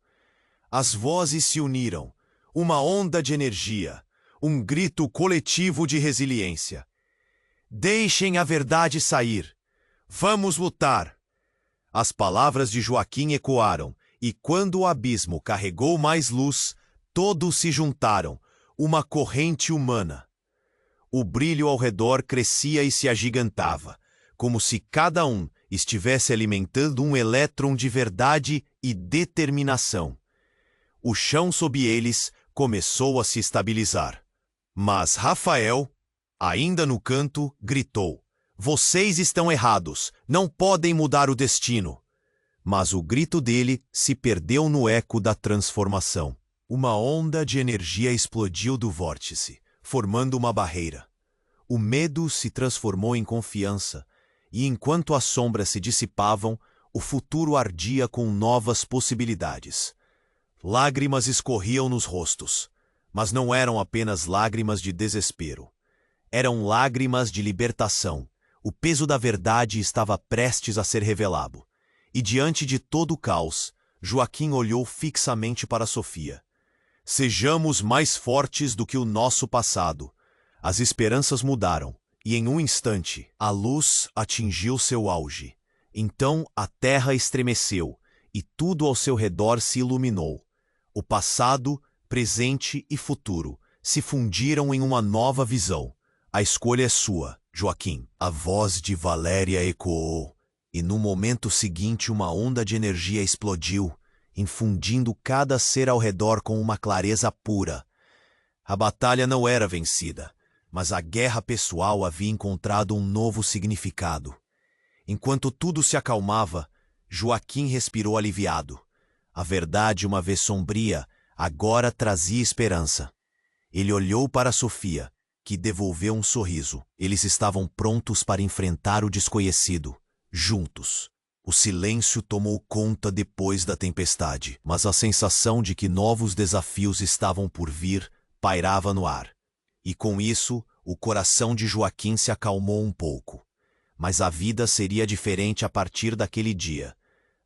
As vozes se uniram, uma onda de energia, um grito coletivo de resiliência. "Deixem a verdade sair! Vamos lutar!" As palavras de Joaquim ecoaram, e quando o abismo carregou mais luz, todos se juntaram, uma corrente humana. O brilho ao redor crescia e se agigantava, como se cada um estivesse alimentando um elétron de verdade e determinação. O chão sob eles começou a se estabilizar. Mas Rafael, ainda no canto, gritou: "Vocês estão errados, não podem mudar o destino." Mas o grito dele se perdeu no eco da transformação. Uma onda de energia explodiu do vórtice, formando uma barreira. O medo se transformou em confiança, e enquanto as sombras se dissipavam, o futuro ardia com novas possibilidades. Lágrimas escorriam nos rostos, mas não eram apenas lágrimas de desespero. Eram lágrimas de libertação. O peso da verdade estava prestes a ser revelado. E diante de todo o caos, Joaquim olhou fixamente para Sofia. "Sejamos mais fortes do que o nosso passado." As esperanças mudaram, e em um instante, a luz atingiu seu auge. Então a terra estremeceu, e tudo ao seu redor se iluminou. O passado, presente e futuro se fundiram em uma nova visão. "A escolha é sua, Joaquim." A voz de Valéria ecoou, e no momento seguinte uma onda de energia explodiu, infundindo cada ser ao redor com uma clareza pura. A batalha não era vencida, mas a guerra pessoal havia encontrado um novo significado. Enquanto tudo se acalmava, Joaquim respirou aliviado. A verdade, uma vez sombria, agora trazia esperança. Ele olhou para Sofia, que devolveu um sorriso. Eles estavam prontos para enfrentar o desconhecido, juntos. O silêncio tomou conta depois da tempestade, mas a sensação de que novos desafios estavam por vir pairava no ar. E com isso, o coração de Joaquim se acalmou um pouco. Mas a vida seria diferente a partir daquele dia.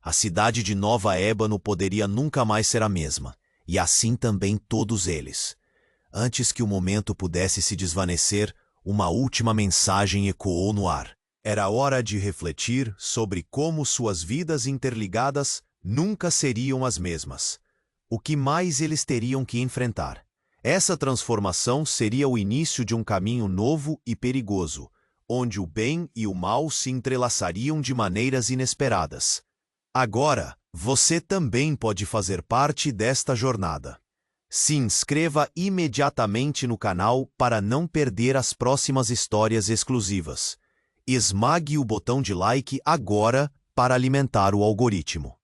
A cidade de Nova Ébano poderia nunca mais ser a mesma, e assim também todos eles. Antes que o momento pudesse se desvanecer, uma última mensagem ecoou no ar. Era hora de refletir sobre como suas vidas interligadas nunca seriam as mesmas. O que mais eles teriam que enfrentar? Essa transformação seria o início de um caminho novo e perigoso, onde o bem e o mal se entrelaçariam de maneiras inesperadas. Agora, você também pode fazer parte desta jornada. Se inscreva imediatamente no canal para não perder as próximas histórias exclusivas. Esmague o botão de like agora para alimentar o algoritmo.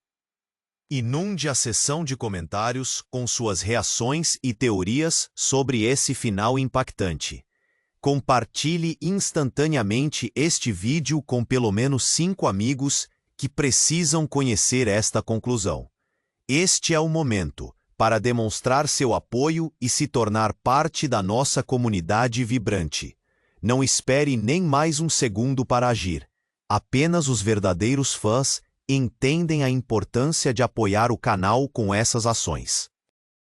Inunde a seção de comentários com suas reações e teorias sobre esse final impactante. Compartilhe instantaneamente este vídeo com pelo menos 5 amigos que precisam conhecer esta conclusão. Este é o momento para demonstrar seu apoio e se tornar parte da nossa comunidade vibrante. Não espere nem mais um segundo para agir. Apenas os verdadeiros fãs entendem a importância de apoiar o canal com essas ações.